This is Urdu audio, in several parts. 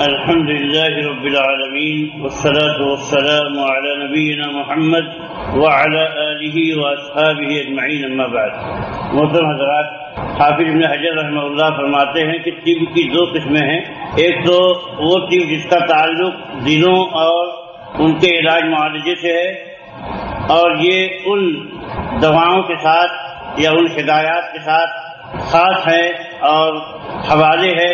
الحمد لله رب العالمين والصلاة والسلام على نبينا محمد وعلى آله وأصحابه أجمعين اما بعد. محترم حضرات، حافظ ابن حجر رحمہ اللہ فرماتے ہیں کہ طب کی دو قسمیں ہیں. ایک تو وہ طب جس کا تعلق دلوں اور ان کے علاج معالجے سے ہے، اور یہ ان دواؤں کے ساتھ یا ان ہدایات کے ساتھ خاص ہے اور حوالے ہے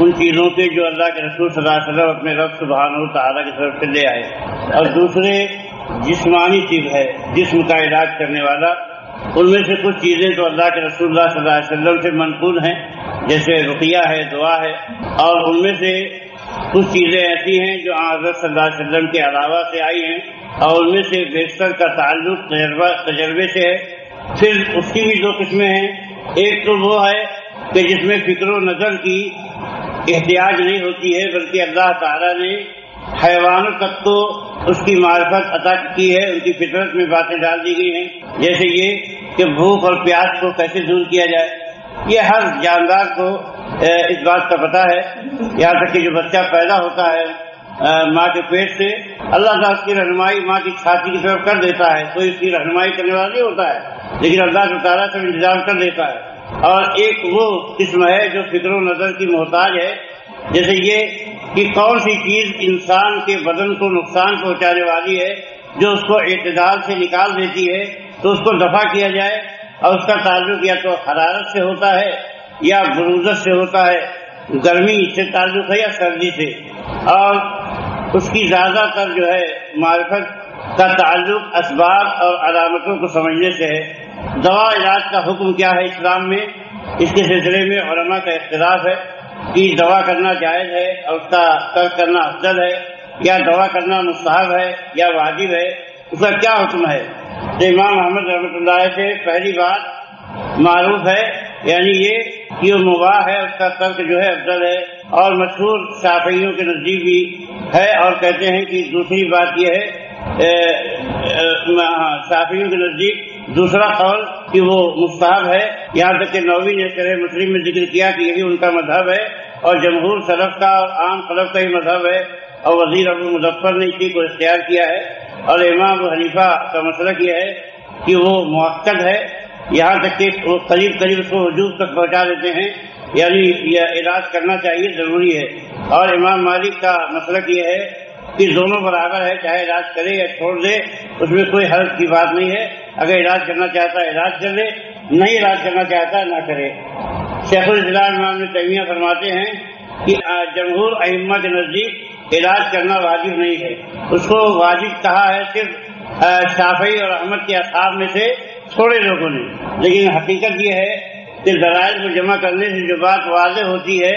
ان چیزوں کے جو اللہ کے رسول صلی اللہ علیہ وسلم اپنے رب سبحانہ و تعالیٰ کی طرف سے لے آئے. اور دوسرے جسمانی طب ہے، جسم کا علاج کرنے والا. ان میں سے کچھ چیزیں تو اللہ کے رسول اللہ صلی اللہ علیہ وسلم سے منقول ہیں، جیسے رقیہ ہے، دعا ہے، اور ان میں سے کچھ چیزیں ایسی ہیں جو حضرت صلی اللہ علیہ وسلم کے علاوہ سے آئی ہیں، اور ان میں سے بیشتر کا تعلق تجربے سے ہے. پھر اس کی بھی دو قسمیں ہیں. ایک تو وہ ہے کہ جس میں فکر و نظر کی احتیاج نہیں ہوتی ہے، بلکہ اللہ تعالیٰ نے حیوانوں تک کو اس کی معرفت عطا کی ہے، ان کی فطرت میں باتیں ڈال دی گئی ہیں، جیسے یہ کہ بھوک اور پیاس کو کیسے دور کیا جائے. یہ ہر جاندار کو اس بات کا پتہ ہے. یہاں تک کہ جو بچہ پیدا ہوتا ہے ماں کے پیٹ سے، اللہ تعالیٰ اس کی رہنمائی ماں کی چھاتی کی طرف کر دیتا ہے. کوئی اس کی رہنمائی کرنے والا نہیں ہوتا ہے، لیکن اللہ تعالیٰ سے انتظام کر دیتا ہے. اور ایک وہ قسم ہے جو فکر و نظر کی محتاج ہے، جیسے یہ کہ کون سی چیز انسان کے بدن کو نقصان پہنچانے والی ہے، جو اس کو اعتدال سے نکال دیتی ہے، تو اس کو دفع کیا جائے. اور اس کا تعلق یا تو حرارت سے ہوتا ہے یا برودت سے ہوتا ہے، گرمی سے تعلق ہے یا سردی سے. اور اس کی زیادہ تر جو ہے معرفت کا تعلق اسباب اور علامتوں کو سمجھنے سے ہے. دوا علاج کا حکم کیا ہے اسلام میں، اس کے سلسلے میں علماء کا اختلاف ہے کہ دوا کرنا جائز ہے اور اس کا ترک کرنا افضل ہے، یا دوا کرنا مستحب ہے یا واجب ہے، اس کا کیا حکم ہے. تو امام احمد رحمۃ اللہ سے پہلی بات معروف ہے، یعنی یہ کہ وہ مباح ہے، اس کا ترک جو ہے افضل ہے. اور مشہور شافعیوں کے نزدیک بھی ہے، اور کہتے ہیں کہ دوسری بات یہ ہے شافعیوں کے نزدیک دوسرا قول کہ وہ مستحب ہے. یہاں تک کہ نووی نے شرح مسلم میں ذکر کیا کہ یہی ان کا مذہب ہے، اور جمہور سلف کا اور عام خلف کا ہی مذہب ہے، اور وزیر ابو مظفر نے اسی کو اختیار کیا ہے. اور امام ابو حنیفہ کا مسلک یہ ہے کہ وہ مؤکد ہے، یہاں تک کہ وہ قریب قریب اس کو وجوب تک پہنچا دیتے ہیں، یعنی یہ علاج کرنا چاہیے، ضروری ہے. اور امام مالک کا مسلک یہ ہے کہ دونوں برابر ہے، چاہے علاج کرے یا چھوڑ دے، اس میں کوئی حرج کی بات نہیں ہے. اگر علاج کرنا چاہتا ہے علاج کر لے، نہیں علاج کرنا چاہتا ہے نہ کرے. شیخ الاسلام امام ابن تیمیہ فرماتے ہیں کہ جمہور ائمہ کے نزدیک علاج کرنا واجب نہیں ہے، اس کو واجب کہا ہے صرف شافعی اور احمد کے اصحاب میں سے تھوڑے لوگوں نے. لیکن حقیقت یہ ہے کہ دلائل کو جمع کرنے سے جو بات واضح ہوتی ہے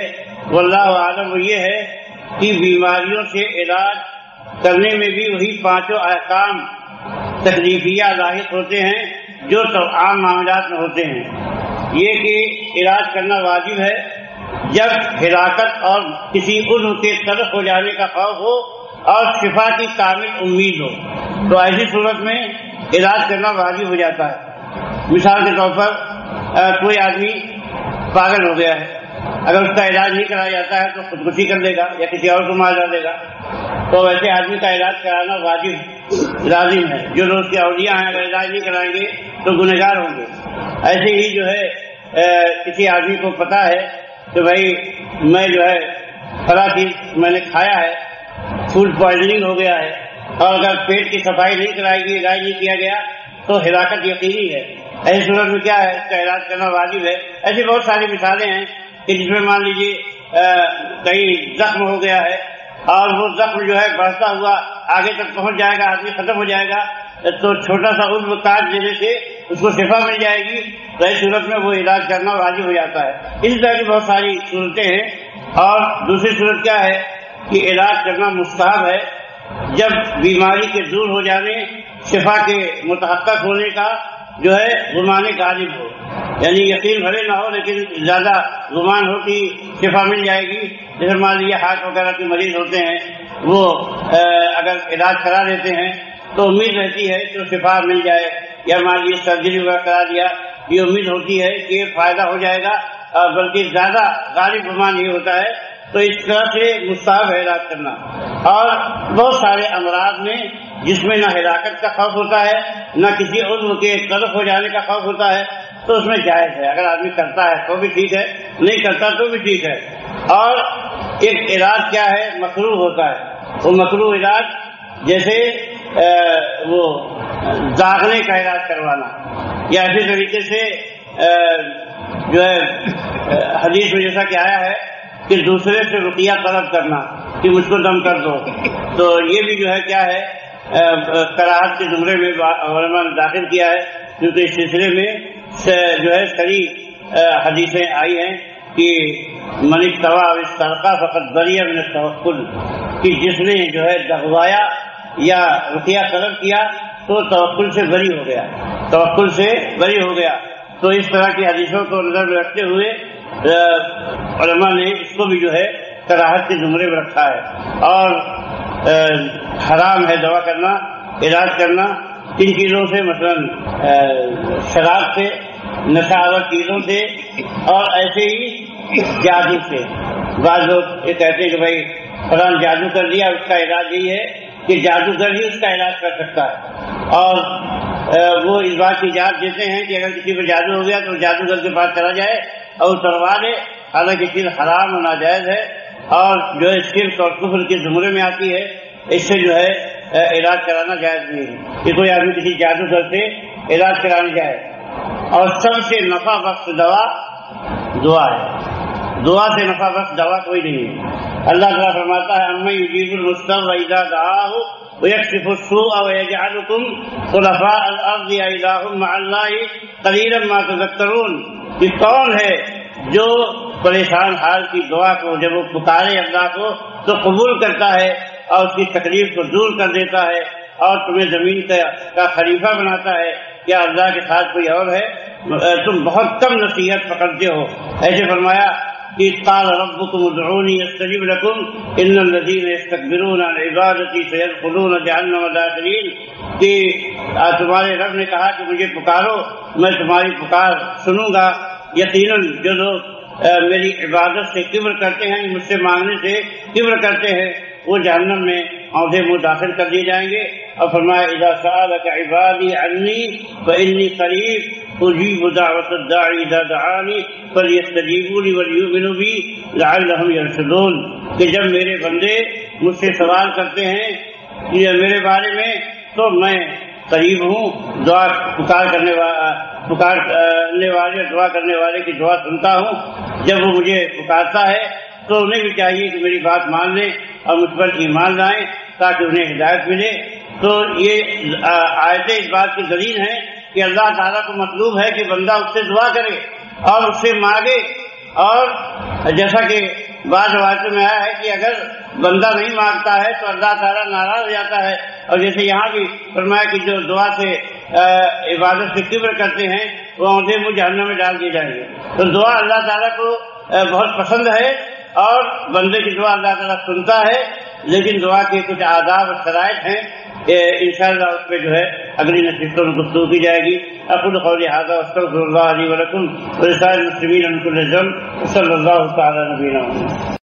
واللہ اعلم وہ یہ ہے کہ بیماریوں سے علاج کرنے میں بھی وہی پانچوں احکام تکلیفیہ لاحق ہوتے ہیں جو عام معاملات میں ہوتے ہیں. یہ کہ علاج کرنا واجب ہے جب ہلاکت اور کسی عضو کے تلف ہو جانے کا خوف ہو اور شفا کی کامل امید ہو، تو ایسی صورت میں علاج کرنا واجب ہو جاتا ہے. مثال کے طور پر کوئی آدمی پاگل ہو گیا ہے، اگر اس کا علاج نہیں کرایا جاتا ہے تو خودکشی کر لے گا یا کسی اور کو مار ڈالے گا. تو ویسے آدمی کا علاج کرانا واجب لازم ہے. جو لوگ اس کے اولیاء ہیں اگر علاج نہیں کرائیں گے تو گنہگار ہوں گے. ایسے ہی جو ہے کسی آدمی کو پتا ہے کہ بھائی میں جو ہے فلاں چیز میں نے کھایا ہے، فوڈ پوائزننگ ہو گیا ہے، اور اگر پیٹ کی صفائی نہیں کرائی گئی، علاج نہیں کیا گیا تو ہلاکت یقینی ہے. ایسی صورت میں کیا ہے، اس کا علاج کرنا واجب ہے. ایسی بہت ساری مثالیں ہیں کہ جس میں مان لیجیے کہیں زخم ہو گیا ہے اور وہ زخم جو ہے بڑھتا ہوا آگے تک پہنچ جائے گا، آدمی ختم ہو جائے گا، تو چھوٹا سا عضو کاٹ دینے سے اس کو شفا مل جائے گی. تو اس صورت میں وہ علاج کرنا واجب ہو جاتا ہے. اس طرح کی بہت ساری صورتیں ہیں. اور دوسری صورت کیا ہے کہ علاج کرنا مستحب ہے جب بیماری کے دور ہو جانے، شفا کے متحقق ہونے کا جو ہے گمان غالب ہو، یعنی یقین بھلے نہ ہو لیکن زیادہ گمان ہو کہ شفا مل جائے گی. جیسے مان لیجیے ہارٹ وغیرہ کے مریض ہوتے ہیں، وہ اگر علاج کرا لیتے ہیں تو امید رہتی ہے کہ شفا مل جائے، یا مان لیجیے سرجری وغیرہ کرا دیا، یہ امید ہوتی ہے کہ فائدہ ہو جائے گا. بلکہ زیادہ غالب گمان یہ ہوتا ہے تو اس طرح سے مستحب ہے علاج کرنا۔ اور بہت سارے امراض میں جس میں نہ ہلاکت کا خوف ہوتا ہے نہ کسی عضو کے تلف ہو جانے کا خوف ہوتا ہے، تو اس میں جائز ہے، اگر آدمی کرتا ہے تو بھی ٹھیک ہے، نہیں کرتا تو بھی ٹھیک ہے۔ اور ایک علاج کیا ہے، مکروہ ہوتا ہے، وہ مکروہ علاج جیسے وہ داغنے کا علاج کروانا، یا اسی طریقے سے جو ہے حدیث میں جیسا کہ آیا ہے کہ دوسرے سے رقیہ طلب کرنا کہ مجھ کو دم کر دو، تو یہ بھی جو ہے کیا ہے کراہت کے زمرے میں علماء نے داخل کیا ہے، کیونکہ اس سلسلے میں جو ہے صحیح حدیثیں آئی ہیں کہ من اجتوى او استرقى فقد بری من التوکل، کہ جس نے جو ہے دغوایا یا رقیہ طلب کیا تو توکل سے بری ہو گیا، توکل سے بری ہو گیا۔ تو اس طرح کی حدیثوں کو نظر میں رکھتے ہوئے علماء نے اس کو بھی جو ہے کراہت کے زمرے میں رکھا ہے۔ اور حرام ہے دوا کرنا، علاج کرنا کن چیزوں سے، مثلا شراب سے، نشہ آور چیزوں سے، اور ایسے ہی جادو سے۔ بعض لوگ یہ کہتے ہیں کہ بھائی فلاں جادو کر دیا، اس کا علاج یہی ہے کہ جادوگر ہی اس کا علاج کر سکتا ہے، اور وہ اس بات کی اجازت دیتے ہیں کہ اگر کسی پہ جادو ہو گیا تو جادوگر کے پاس چلا جائے اور اتروا لے، حالانکہ چیز حرام و ناجائز ہے اور جو ہے شرک اور کفر کے زمرے میں آتی ہے، اس سے جو ہے علاج کرانا جائز نہیں ہے کہ کوئی آدمی کسی جادوگر سے علاج کرانے جائے۔ اور سب سے نفع بخش دوا دعا ہے، دعا سے نفع بخش دوا کوئی نہیں ہے۔ اللہ تعالیٰ فرماتا ہے اَمَّن يُجِيبُ الْمُضْطَرَّ إِذَا دَعَاهُ وَيَكْشِفُ السُّوءَ وَيَجْعَلُكُمْ خُلَفَاءَ الْأَرْضِ أَإِلَٰهٌ مَّعَ اللَّهِ قَلِيلًا مَّا تَذَكَّرُونَ، کہ کون ہے جو پریشان حال کی دعا کو جب وہ پکارے اللہ کو تو قبول کرتا ہے اور اس کی تکلیف کو دور کر دیتا ہے اور تمہیں زمین کا خلیفہ بناتا ہے؟ کیا اللہ کے ساتھ کوئی اور ہے؟ تم بہت کم نصیحت پکڑتے ہو۔ ایسے فرمایا کہ قال ربکم ادعونی استجب لکم ان الذین یستکبرون عن عبادتی سیدخلون جہنم داخرین، کہ تمہارے رب نے کہا کہ مجھے پکارو، میں تمہاری پکار سنوں گا، یقیناً جو لوگ میری عبادت سے کبر کرتے ہیں، مجھ سے مانگنے سے کبر کرتے ہیں، وہ جہنم میں آدھے منہ داخل کر دیے جائیں گے۔ اور فرمایا اذا سألك عبادی عنی فإنی قریب اجیب دعوت الداعی اذا دعانی فلیستجیبوا لی ولیؤمنوا بی لعلہم یرشدون، کہ جب میرے بندے مجھ سے سوال کرتے ہیں میرے بارے میں تو میں قریب ہوں، دعا پکارنے والے دعا کرنے والے کی دعا سنتا ہوں۔ جب وہ مجھے پکارتا ہے تو انہیں بھی چاہیے کہ میری بات مان لیں اور مجھ پر ایمان لائیں تاکہ انہیں ہدایت ملے۔ تو یہ آیتیں اس بات کی دلیل ہیں کہ اللہ تعالیٰ کو مطلوب ہے کہ بندہ اس سے دعا کرے اور اس سے مانگے، اور جیسا کہ بعض روایتوں میں آیا ہے کہ اگر بندہ نہیں مانگتا ہے تو اللہ تعالیٰ ناراض ہو جاتا ہے، اور جیسے یہاں بھی فرمایا کہ جو دعا سے عبادت سے کبر کرتے ہیں وہ آدھے منہ جہنم میں ڈال دیے جائیں گے۔ تو دعا اللہ تعالیٰ کو بہت پسند ہے اور بندے کی دعا اللہ تعالیٰ سنتا ہے، لیکن دعا کے کچھ آداب اور شرائط ہیں، انشاءاللہ اس پہ جو ہے اگلی نشستوں میں گفتگو کی جائے گی۔ اقول قولی ھذا واستغفر اللہ لی ولکم ولسائر المسلمین من کل ذنب، صلی اللہ تعالی علیہ وسلم۔